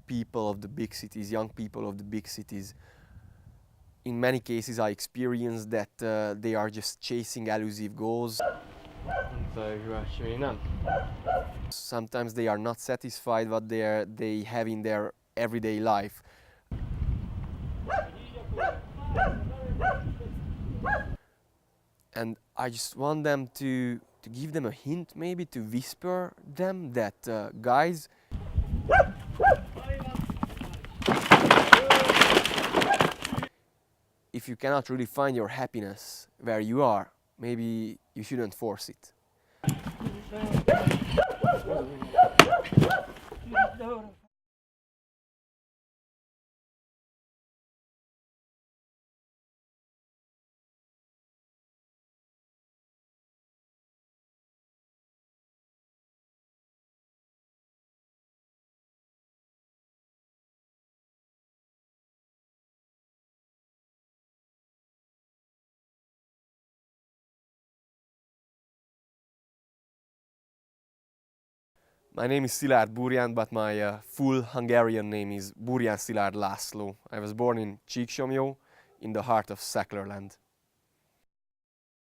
people of the big cities, young people of the big cities. In many cases I experienced that they are just chasing elusive goals. Sometimes they are not satisfied what they have in their everyday life. And I just want them to give them a hint, maybe to whisper them that, guys, if you cannot really find your happiness where you are, maybe you shouldn't force it. My name is Szilárd Burján, but my full Hungarian name is Burján Szilárd László. I was born in Csíksomlyó, in the heart of Szeklerland.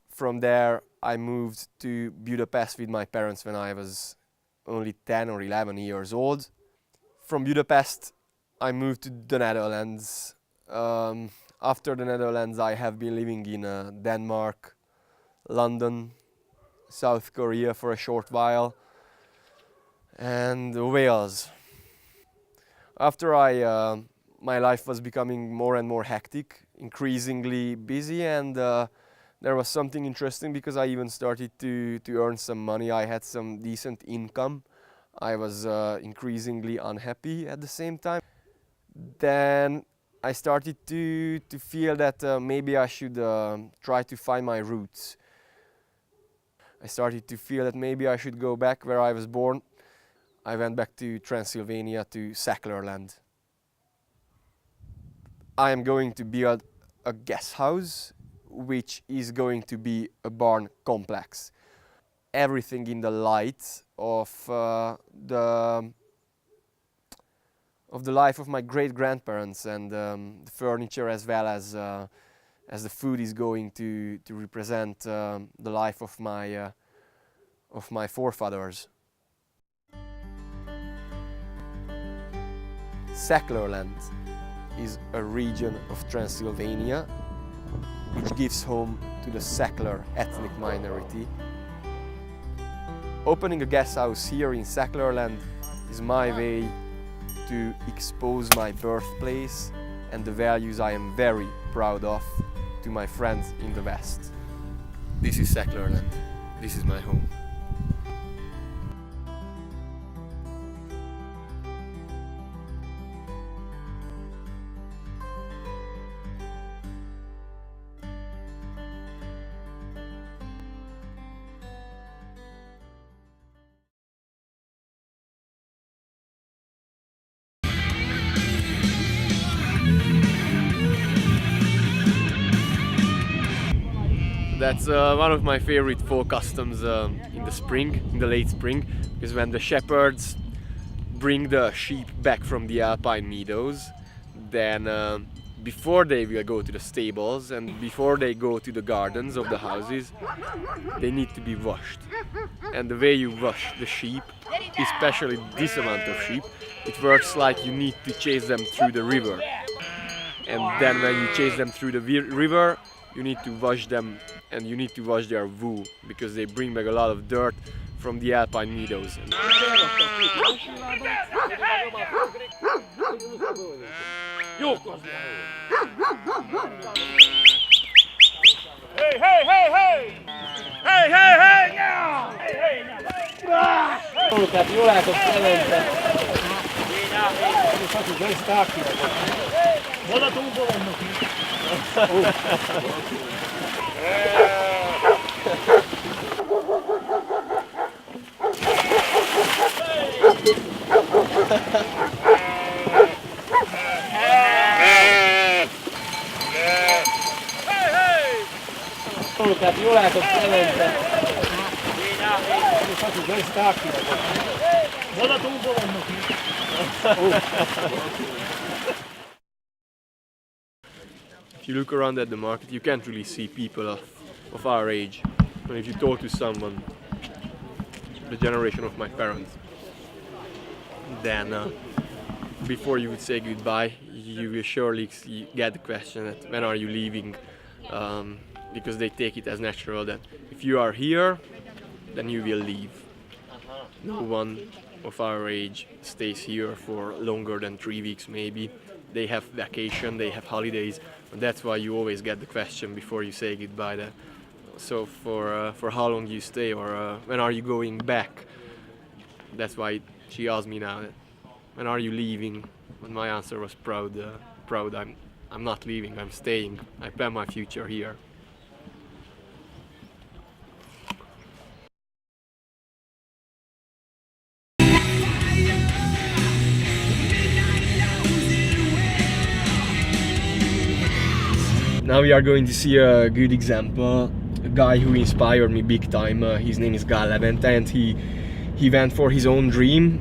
From there, I moved to Budapest with my parents when I was only 10 or 11 years old. From Budapest, I moved to the Netherlands. After the Netherlands, I have been living in Denmark, London, South Korea for a short while, and Wales. After my life was becoming more and more hectic, increasingly busy, and there was something interesting because I even started to earn some money. I had some decent income. I was increasingly unhappy at the same time. Then I started to feel that maybe I should try to find my roots. I started to feel that maybe I should go back where I was born. I went back to Transylvania, to Szeklerland. I am going to build a guest house, which is going to be a barn complex. Everything in the light of the life of my great-grandparents, and the furniture, as well as the food, is going to represent the life of my forefathers. Szeklerland is a region of Transylvania which gives home to the Szekler ethnic minority. Opening a guest house here in Szeklerland is my way to expose my birthplace and the values I am very proud of to my friends in the West. This is Szeklerland. This is my home. That's one of my favorite fall customs in the spring, in the late spring, because when the shepherds bring the sheep back from the alpine meadows, then before they will go to the stables and before they go to the gardens of the houses, they need to be washed. And the way you wash the sheep, especially this amount of sheep, it works like you need to chase them through the river. And then when you chase them through the river, you need to wash them, and you need to wash their wool, because they bring back a lot of dirt from the alpine meadows. Hey, hey, hey, hey! Hey, hey, hey, now! Hey, hey, now! Tehát jól látok felente. Vonatóban vannak itt. Tehát jól látok felente. Vonatóban vannak itt. If you look around at the market, you can't really see people of our age. But if you talk to someone, the generation of my parents, then before you would say goodbye, you will surely get the question that when are you leaving, because they take it as natural that if you are here, then you will leave. No one of our age stays here for longer than 3 weeks maybe. They have vacation, they have holidays, and that's why you always get the question before you say goodbye that, so for how long you stay, or when are you going back? That's why she asked me now that, when are you leaving? And my answer was proud. I'm not leaving. I'm staying. I plan my future here. Now we are going to see a good example. A guy who inspired me big time. His name is Gal Levente, and he went for his own dream.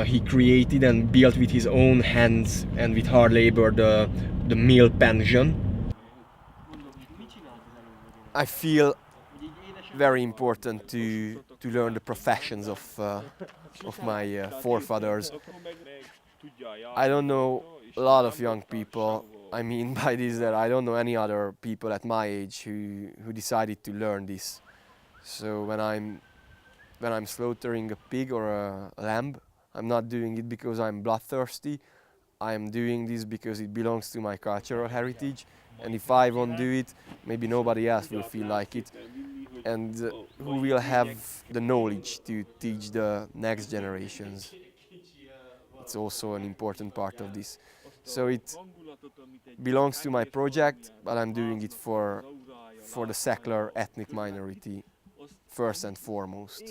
He created and built with his own hands and with hard labor the mill pension. I feel very important to learn the professions of my forefathers. I don't know a lot of young people. I mean by this that I don't know any other people at my age who decided to learn this. So when I'm slaughtering a pig or a lamb, I'm not doing it because I'm bloodthirsty. I'm doing this because it belongs to my cultural heritage, and if I won't do it, maybe nobody else will feel like it, and who will have the knowledge to teach the next generations. It's also an important part of this. So it belongs to my project, but I'm doing it for the secular ethnic minority first and foremost.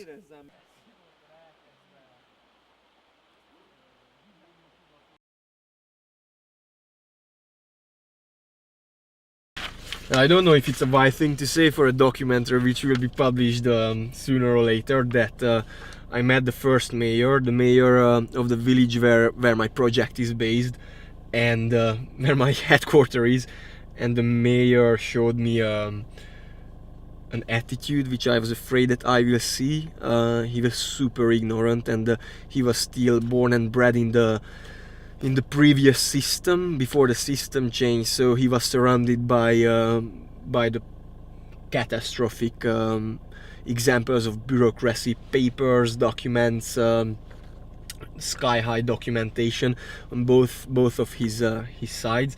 I don't know if it's a wise thing to say for a documentary which will be published sooner or later, that I met the first mayor, the mayor of the village where my project is based, and where my headquarters is, and the mayor showed me an attitude which I was afraid that I will see. He was super ignorant, and he was still born and bred in the previous system, before the system changed, so he was surrounded by the catastrophic examples of bureaucracy, papers, documents, sky-high documentation on both of his sides.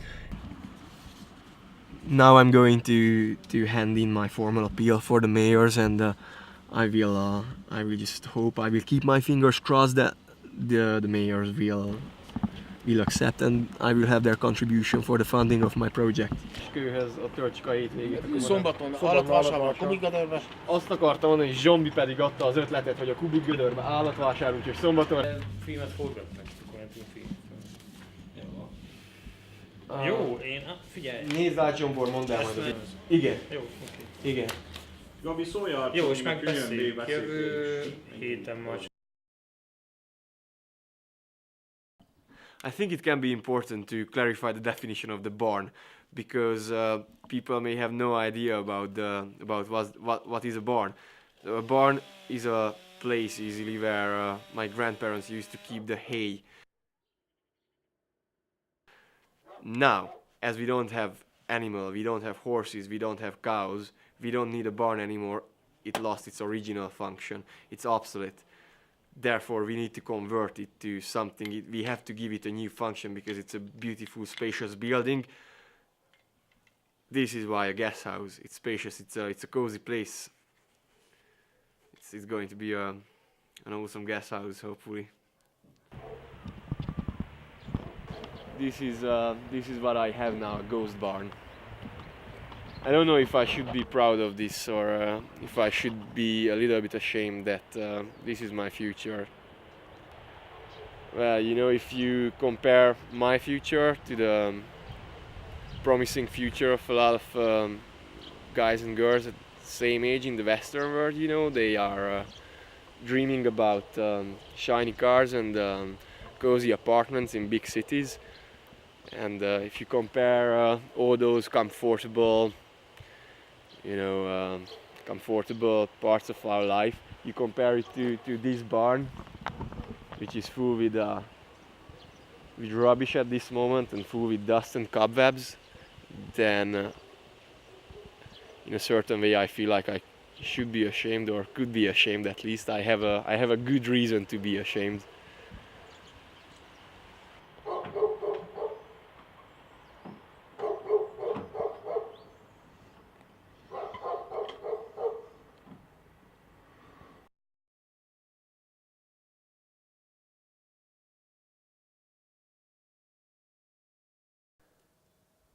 Now I'm going to hand in my formal appeal for the mayors, and I will just hope, I will keep my fingers crossed that the mayors will accept, and I will have their contribution for the funding of my project. Kőhöz a Törcska hétvégét. Szombaton, Alatvásárban, Kubikgödörbe. Azt akartam mondani, hogy Zsombi pedig adta az ötletet, hogy a Kubikgödörbe állatvásár, úgyhogy szombaton... Filmet forgatnak, akkor nem tudunk filmet. Jó, figyelj. Nézd át, Zsombor, mondd el majd. Igen. Jó, oké. Igen. Gabi, szóljál! Jó, és megbeszéljük jövő héten majd. I think it can be important to clarify the definition of the barn, because people may have no idea about what is a barn. So a barn is a place easily where my grandparents used to keep the hay. Now, as we don't have animal, we don't have horses, we don't have cows, we don't need a barn anymore. It lost its original function. It's obsolete. Therefore, we need to convert it to something. We have to give it a new function because it's a beautiful, spacious building. This is why a guest house. It's spacious. It's a cozy place. It's going to be an awesome guest house, hopefully. This is what I have now, a ghost barn. I don't know if I should be proud of this, or if I should be a little bit ashamed that this is my future. Well, you know, if you compare my future to the promising future of a lot of guys and girls at the same age in the Western world, you know, they are dreaming about shiny cars and cozy apartments in big cities. And if you compare all those comfortable, comfortable parts of our life, you compare it to this barn, which is full with rubbish at this moment and full with dust and cobwebs, then in a certain way I feel like I should be ashamed, or could be ashamed at least. I have a good reason to be ashamed.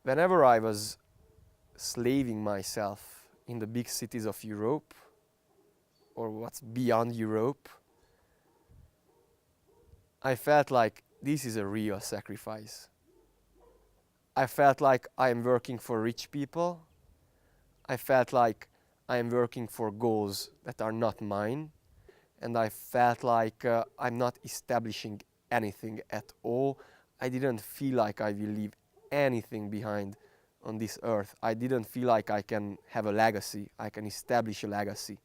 Whenever I was slaving myself in the big cities of Europe, or what's beyond Europe, I felt like this is a real sacrifice. I felt like I am working for rich people. I felt like I am working for goals that are not mine. And I felt like I'm not establishing anything at all. I didn't feel like I will leave anything behind on this earth. I didn't feel like I can have a legacy, I can establish a legacy.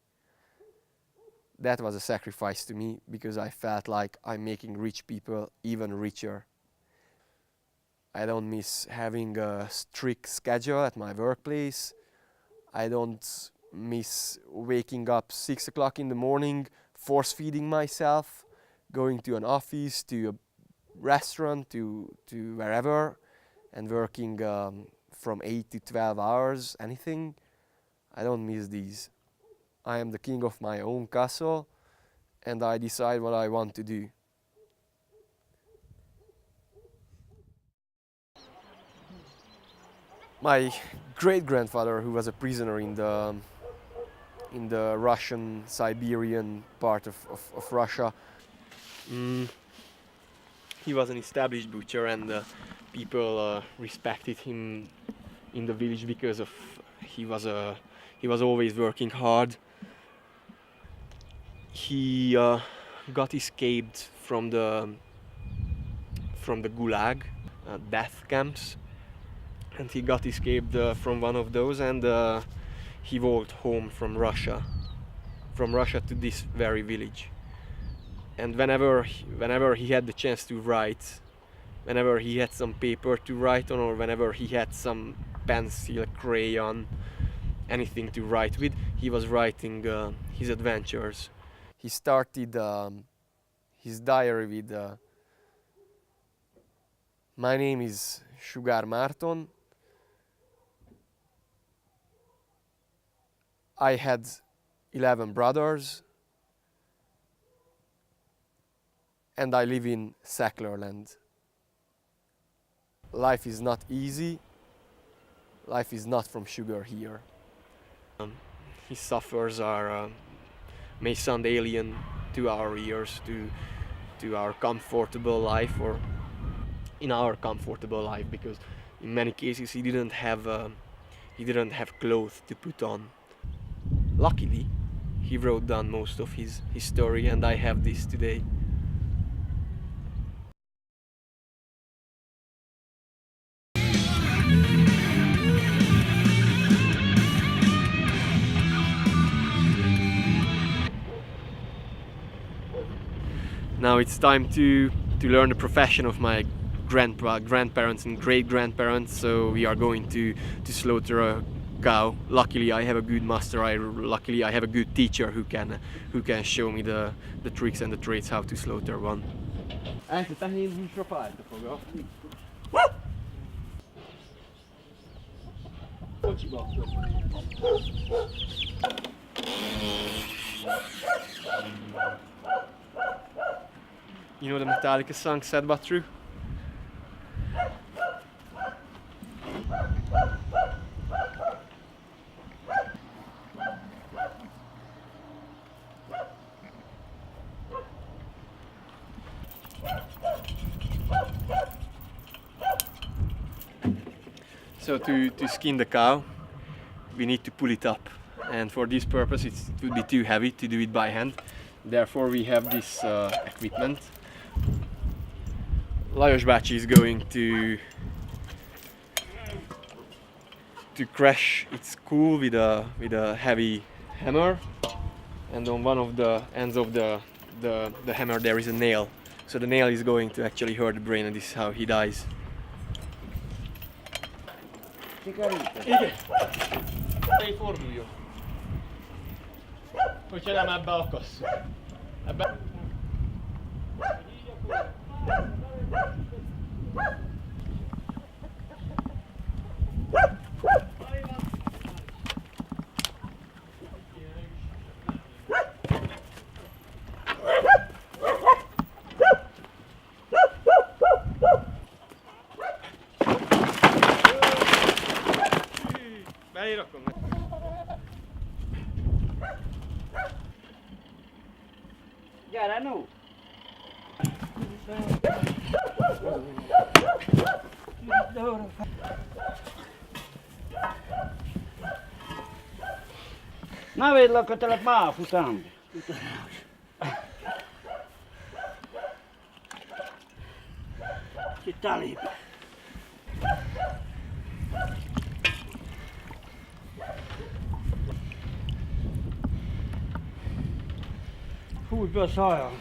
That was a sacrifice to me, because I felt like I'm making rich people even richer. I don't miss having a strict schedule at my workplace. I don't miss waking up 6 o'clock in the morning, force feeding myself, going to an office, to a restaurant, to wherever, and working from 8 to 12 hours, anything. I don't miss these. I am the king of my own castle, and I decide what I want to do. My great-grandfather, who was a prisoner in the Russian Siberian part of Russia, he was an established butcher, and people respected him in the village because of he was always working hard. He got escaped from the Gulag death camps, and he got escaped from one of those, and he walked home from Russia to this very village. And whenever he had the chance to write, whenever he had some paper to write on, or whenever he had some pencil, crayon, anything to write with, he was writing his adventures. He started his diary with "My name is Sugar Marton. I had 11 brothers, and I live in Sacklerland. Life is not easy. Life is not from sugar here." His suffers may sound alien to our ears, to our comfortable life, or in our comfortable life, because in many cases he didn't have clothes to put on. Luckily, he wrote down most of his story, and I have this today. Now it's time to learn the profession of my grandparents and great-grandparents, so we are going to slaughter a cow. Luckily I have a good master, luckily I have a good teacher who can show me the tricks and the trades how to slaughter one. You know the Metallica song Sad But True? So to skin the cow, we need to pull it up, and for this purpose it would be too heavy to do it by hand. Therefore we have this equipment. Lajos Bácsi is going to crash its skull with a heavy hammer, and on one of the ends of the hammer there is a nail. So the nail is going to actually hurt the brain, and this is how he dies. Igen. Ei forduljon. Hogyha nem ebbe akasszuk. Ebbe... Beirakom. Gyere, no! Na védlek a telep már futám. Itt elég. Fújj be a szájam.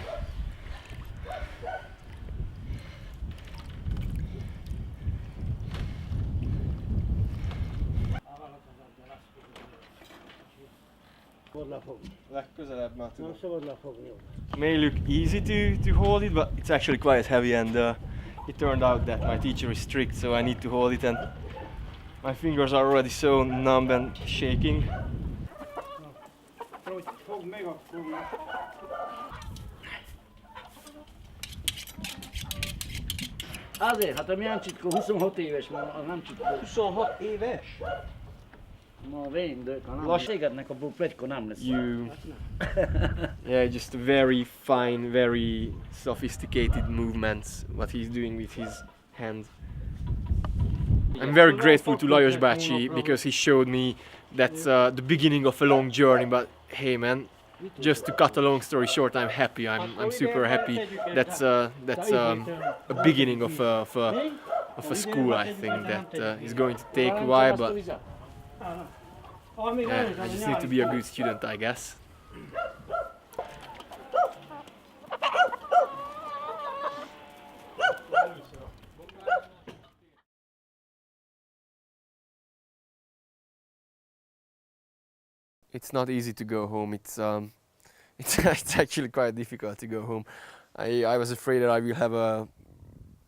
Legközelebb már tudom. Nem szabad lefogni. May look easy to hold it, but it's actually quite heavy, and it turned out that my teacher is strict, so I need to hold it, and my fingers are already so numb and shaking. Fogd meg akkor. Azért, hát a mi Jancsitkó 26 éves, a nem Csitkó. 26 éves? Ma véndők, ha nem égednek, abból pletyka nem lesz. Yeah, just very fine, very sophisticated movements, what he's doing with his hand. I'm very grateful to Lajos Bácsi because he showed me that's the beginning of a long journey, but hey man, just to cut a long story short, I'm happy, I'm super happy. That's a beginning of a school, I think, that is going to take a while, but yeah, I just need to be a good student, I guess. It's not easy to go home. It's actually quite difficult to go home. I was afraid that I will have a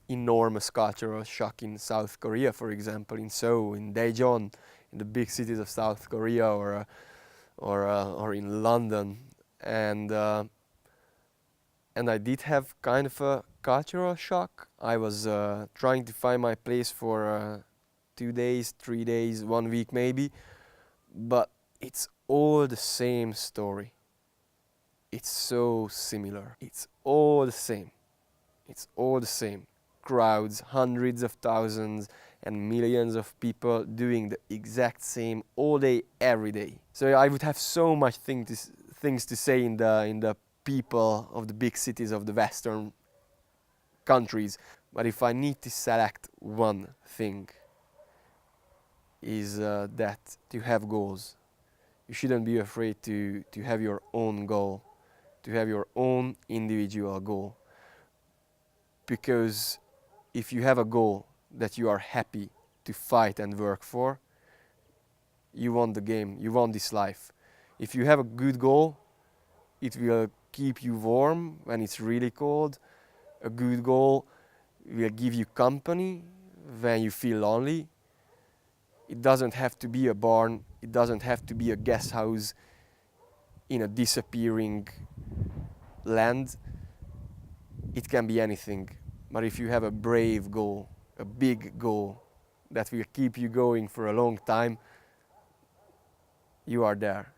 enormous cultural shock in South Korea, for example, in Seoul, in Daejeon, in the big cities of South Korea, or in London, and I did have kind of a cultural shock. I was trying to find my place for 2 days, 3 days, 1 week maybe, but it's all the same story. It's so similar. It's all the same. It's all the same. Crowds, hundreds of thousands and millions of people doing the exact same all day, every day. So I would have so much things to say in the people of the big cities of the Western countries. But if I need to select one thing, is that to have goals. You shouldn't be afraid to have your own goal, to have your own individual goal. Because if you have a goal that you are happy to fight and work for, you won the game, you won this life. If you have a good goal, it will keep you warm when it's really cold. A good goal will give you company when you feel lonely. It doesn't have to be a barn, it doesn't have to be a guest house in a disappearing land. It can be anything. But if you have a brave goal, a big goal that will keep you going for a long time, you are there.